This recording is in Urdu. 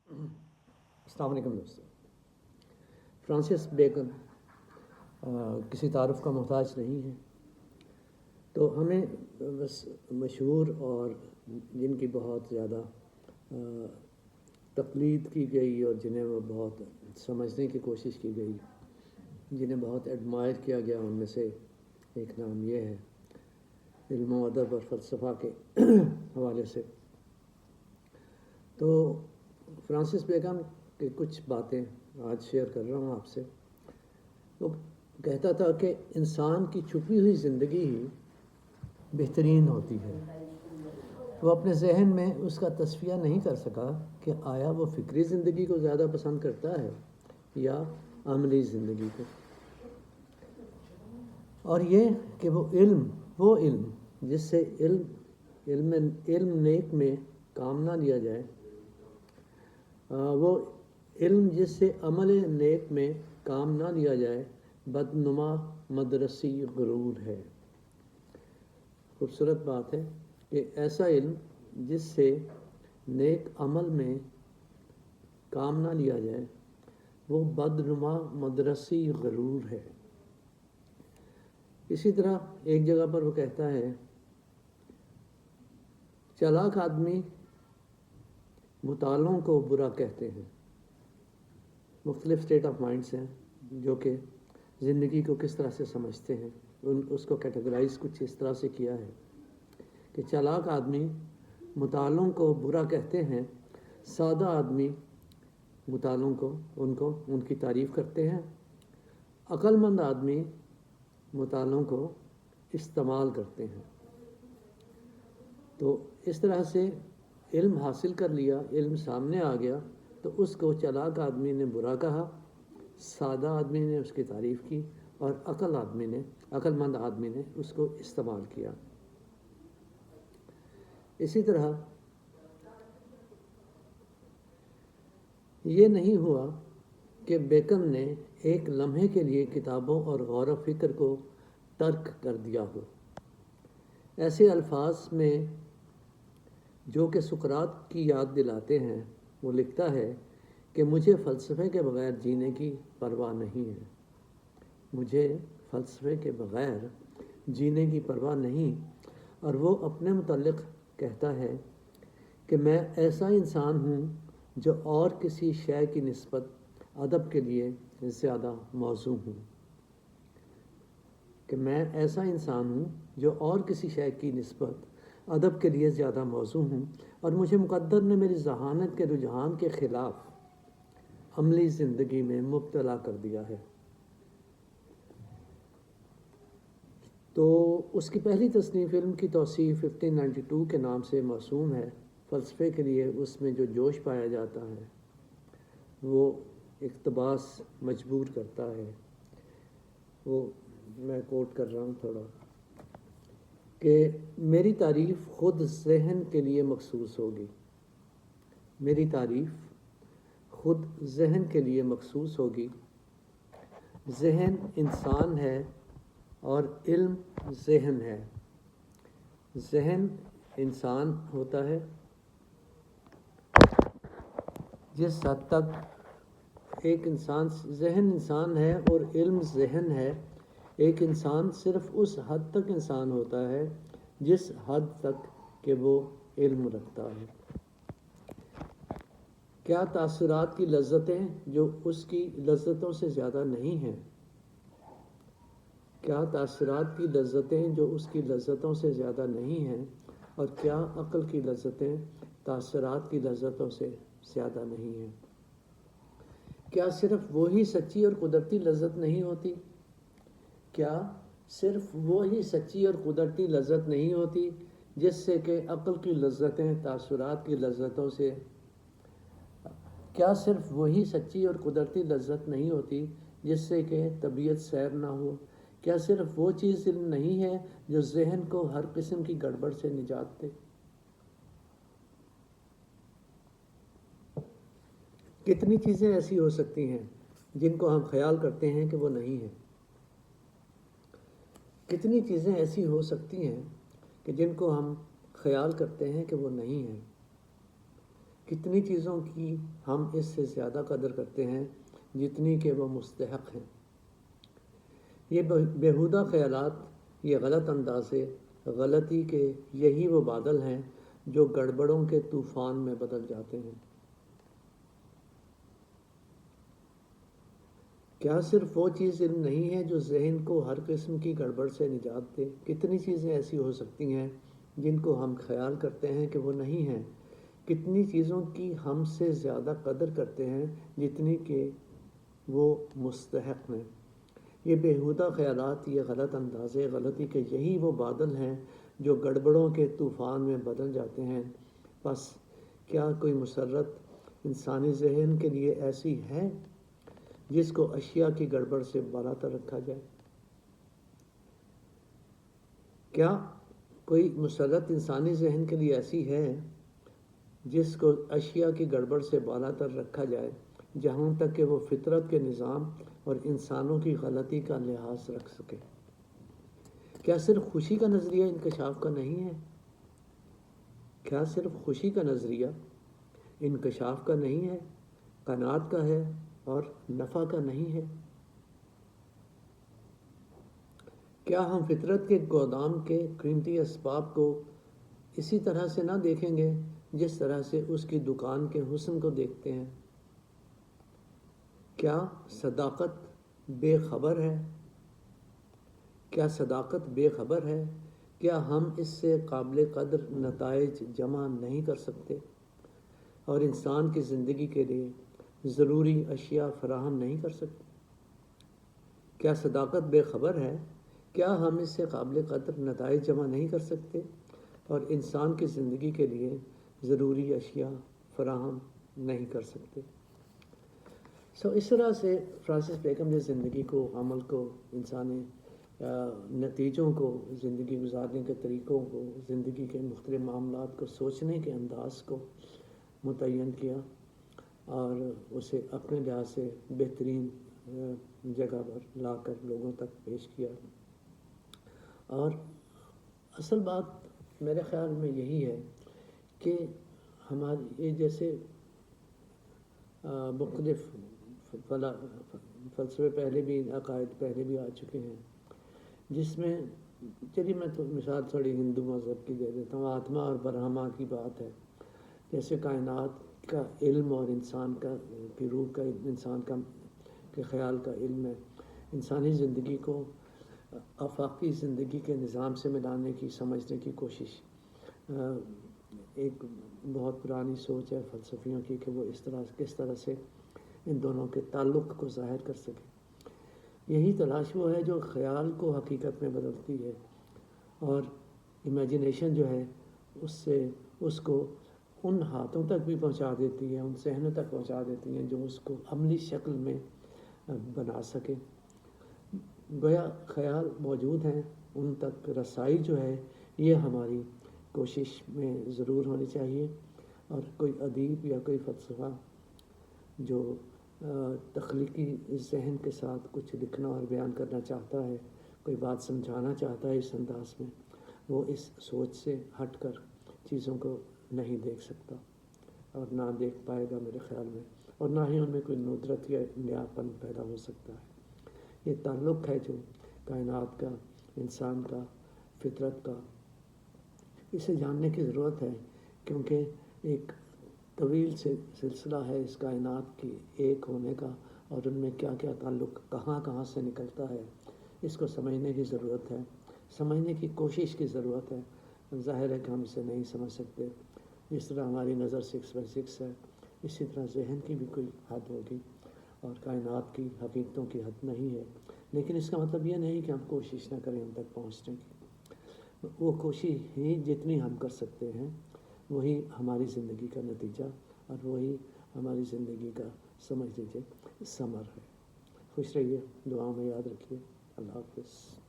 السلام علیکم دوستو۔ فرانسس بیکن کسی تعارف کا محتاج نہیں ہے، تو ہمیں بس مشہور اور جن کی بہت زیادہ تقلید کی گئی اور جنہیں وہ بہت سمجھنے کی کوشش کی گئی، جنہیں بہت ایڈمائر کیا گیا، ان میں سے ایک نام یہ ہے علم و ادب اور فلسفہ کے حوالے سے۔ تو فرانسس بیکن کی کچھ باتیں آج شیئر کر رہا ہوں آپ سے۔ وہ کہتا تھا کہ انسان کی چھپی ہوئی زندگی ہی بہترین ہوتی ہے۔ وہ اپنے ذہن میں اس کا تصفیہ نہیں کر سکا کہ آیا وہ فکری زندگی کو زیادہ پسند کرتا ہے یا عملی زندگی کو، اور یہ کہ وہ علم جس سے علم نیک میں کام نہ لیا جائے، وہ علم جس سے عمل نیک میں کام نہ لیا جائے، بدنما مدرسی غرور ہے۔ خوبصورت بات ہے کہ ایسا علم جس سے نیک عمل میں کام نہ لیا جائے، وہ بدنما مدرسی غرور ہے۔ اسی طرح ایک جگہ پر وہ کہتا ہے، چالاک آدمی مطالعوں کو برا کہتے ہیں۔ مختلف اسٹیٹ آف مائنڈس ہیں جو کہ زندگی کو کس طرح سے سمجھتے ہیں، اس کو کیٹیگرائز کچھ اس طرح سے کیا ہے کہ چالاک آدمی مطالعوں کو برا کہتے ہیں، سادہ آدمی مطالعوں کو ان کی تعریف کرتے ہیں، عقل مند آدمی مطالعوں کو استعمال کرتے ہیں۔ تو اس طرح سے علم حاصل کر لیا، علم سامنے آ گیا، تو اس کو چالاک آدمی نے برا کہا، سادہ آدمی نے اس کی تعریف کی، اور عقل مند آدمی نے اس کو استعمال کیا۔ اسی طرح یہ نہیں ہوا کہ بیکن نے ایک لمحے کے لیے کتابوں اور غور و فکر کو ترک کر دیا ہو۔ ایسے الفاظ میں جو کہ سقراط کی یاد دلاتے ہیں، وہ لکھتا ہے کہ مجھے فلسفے کے بغیر جینے کی پرواہ نہیں ہے۔ مجھے فلسفے کے بغیر جینے کی پرواہ نہیں، اور وہ اپنے متعلق کہتا ہے کہ میں ایسا انسان ہوں جو اور کسی شے کی نسبت ادب کے لیے زیادہ موزوں ہوں۔ کہ میں ایسا انسان ہوں جو اور کسی شے کی نسبت ادب کے لیے زیادہ موزوں ہوں، اور مجھے مقدر نے میری ذہانت کے رجحان کے خلاف عملی زندگی میں مبتلا کر دیا ہے۔ تو اس کی پہلی تصنیف علم کی توسیع 1592 کے نام سے موسوم ہے۔ فلسفے کے لیے اس میں جو جوش پایا جاتا ہے وہ اقتباس مجبور کرتا ہے۔ وہ میں کوٹ کر رہا ہوں تھوڑا کہ میری تعریف خود ذہن کے لیے مخصوص ہوگی۔ میری تعریف خود ذہن کے لیے مخصوص ہوگی۔ ذہن انسان ہے اور علم ذہن ہے۔ ذہن انسان ہوتا ہے جس حد تک ذہن انسان ہے اور علم ذہن ہے۔ ایک انسان صرف اس حد تک انسان ہوتا ہے جس حد تک کہ وہ علم رکھتا ہے۔ کیا تاثرات کی لذتیں جو اس کی لذتوں سے زیادہ نہیں ہیں؟ کیا تاثرات کی لذتیں جو اس کی لذتوں سے زیادہ نہیں ہیں، اور کیا عقل کی لذتیں تاثرات کی لذتوں سے زیادہ نہیں ہیں؟ کیا صرف وہی سچی اور قدرتی لذت نہیں ہوتی؟ کیا صرف وہی سچی اور قدرتی لذت نہیں ہوتی جس سے کہ عقل کی لذتیں تاثرات کی لذتوں سے کیا صرف وہی سچی اور قدرتی لذت نہیں ہوتی جس سے کہ طبیعت سیر نہ ہو؟ کیا صرف وہ چیز علم نہیں ہے جو ذہن کو ہر قسم کی گڑبڑ سے نجات دے؟ کتنی چیزیں ایسی ہو سکتی ہیں جن کو ہم خیال کرتے ہیں کہ وہ نہیں ہیں۔ کتنی چیزیں ایسی ہو سکتی ہیں کہ جن کو ہم خیال کرتے ہیں کہ وہ نہیں ہیں۔ کتنی چیزوں کی ہم اس سے زیادہ قدر کرتے ہیں جتنی کہ وہ مستحق ہیں۔ یہ بیہودہ خیالات، یہ غلط اندازے، غلطی کے یہی وہ بادل ہیں جو گڑبڑوں کے طوفان میں بدل جاتے ہیں۔ کیا صرف وہ چیز علم نہیں ہے جو ذہن کو ہر قسم کی گڑبڑ سے نجات دے؟ کتنی چیزیں ایسی ہو سکتی ہیں جن کو ہم خیال کرتے ہیں کہ وہ نہیں ہیں۔ کتنی چیزوں کی ہم سے زیادہ قدر کرتے ہیں جتنی کہ وہ مستحق ہیں۔ یہ بیہودہ خیالات، یہ غلط اندازے، غلطی کے یہی وہ بادل ہیں جو گڑبڑوں کے طوفان میں بدل جاتے ہیں۔ بس کیا کوئی مسرت انسانی ذہن کے لیے ایسی ہے جس کو اشیاء کی گڑبڑ سے بالاتر رکھا جائے؟ کیا کوئی مسرت انسانی ذہن کے لیے ایسی ہے جس کو اشیاء کی گڑبڑ سے بالاتر رکھا جائے، جہاں تک کہ وہ فطرت کے نظام اور انسانوں کی غلطی کا لحاظ رکھ سکے؟ کیا صرف خوشی کا نظریہ انکشاف کا نہیں ہے؟ کیا صرف خوشی کا نظریہ انکشاف کا نہیں ہے، قناعت کا ہے اور نفع کا نہیں ہے؟ کیا ہم فطرت کے گودام کے قیمتی اسباب کو اسی طرح سے نہ دیکھیں گے جس طرح سے اس کی دکان کے حسن کو دیکھتے ہیں؟ کیا صداقت بے خبر ہے؟ کیا صداقت بے خبر ہے؟ کیا ہم اس سے قابل قدر نتائج جمع نہیں کر سکتے اور انسان کی زندگی کے لیے ضروری اشیاء فراہم نہیں کر سکتے؟ کیا صداقت بے خبر ہے؟ کیا ہم اس سے قابل قدر نتائج جمع نہیں کر سکتے اور انسان کی زندگی کے لیے ضروری اشیاء فراہم نہیں کر سکتے؟ اس طرح سے فرانسس بیکن نے زندگی کو، عمل کو، انسانی نتیجوں کو، زندگی گزارنے کے طریقوں کو، زندگی کے مختلف معاملات کو سوچنے کے انداز کو متعین کیا اور اسے اپنے لحاظ سے بہترین جگہ پر لا کر لوگوں تک پیش کیا۔ اور اصل بات میرے خیال میں یہی ہے کہ ہماری جیسے مختلف فلسفے پہلے بھی، عقائد پہلے بھی آ چکے ہیں، جس میں چلیے میں تو مثال تھوڑی ہندو مذہب کی دے دیتا ہوں۔ آتما اور برہما کی بات ہے، جیسے کائنات کا علم اور انسان کی روح کا، انسان کے خیال کا علم ہے، انسانی زندگی کو آفاقی زندگی کے نظام سے ملانے کی، سمجھنے کی کوشش۔ ایک بہت پرانی سوچ ہے فلسفیوں کی کہ وہ کس طرح سے ان دونوں کے تعلق کو ظاہر کر سکے۔ یہی تلاش وہ ہے جو خیال کو حقیقت میں بدلتی ہے، اور امیجنیشن جو ہے اس کو ان ہاتھوں تک بھی پہنچا دیتی ہے، ان ذہنوں تک پہنچا دیتی ہیں جو اس کو عملی شکل میں بنا سکے۔ گویا خیال موجود ہیں، ان تک رسائی جو ہے یہ ہماری کوشش میں ضرور ہونی چاہیے۔ اور کوئی ادیب یا کوئی فلسفہ جو تخلیقی ذہن کے ساتھ کچھ لکھنا اور بیان کرنا چاہتا ہے، کوئی بات سمجھانا چاہتا ہے اس انداز میں، وہ اس سوچ سے ہٹ کر چیزوں کو نہیں دیکھ سکتا اور نہ دیکھ پائے گا میرے خیال میں، اور نہ ہی ان میں کوئی ندرت یا نیاپن پیدا ہو سکتا ہے۔ یہ تعلق ہے جو کائنات کا، انسان کا، فطرت کا، اسے جاننے کی ضرورت ہے، کیونکہ ایک طویل سے سلسلہ ہے اس کائنات کی ایک ہونے کا، اور ان میں کیا کیا تعلق کہاں سے نکلتا ہے، اس کو سمجھنے کی ضرورت ہے، سمجھنے کی کوشش کی ضرورت ہے۔ ظاہر ہے کہ ہم اسے نہیں سمجھ سکتے، جس طرح ہماری نظر 6x6 ہے، اسی طرح ذہن کی بھی کوئی حد ہوگی، اور کائنات کی حقیقتوں کی حد نہیں ہے، لیکن اس کا مطلب یہ نہیں کہ ہم کوشش نہ کریں ان تک پہنچنے کی۔ وہ کوشش ہی جتنی ہم کر سکتے ہیں وہی ہماری زندگی کا نتیجہ اور وہی ہماری زندگی کا، سمجھ لیجیے، ثمر ہے۔ خوش رہیے، دعاؤں میں یاد رکھیے۔ اللہ حافظ۔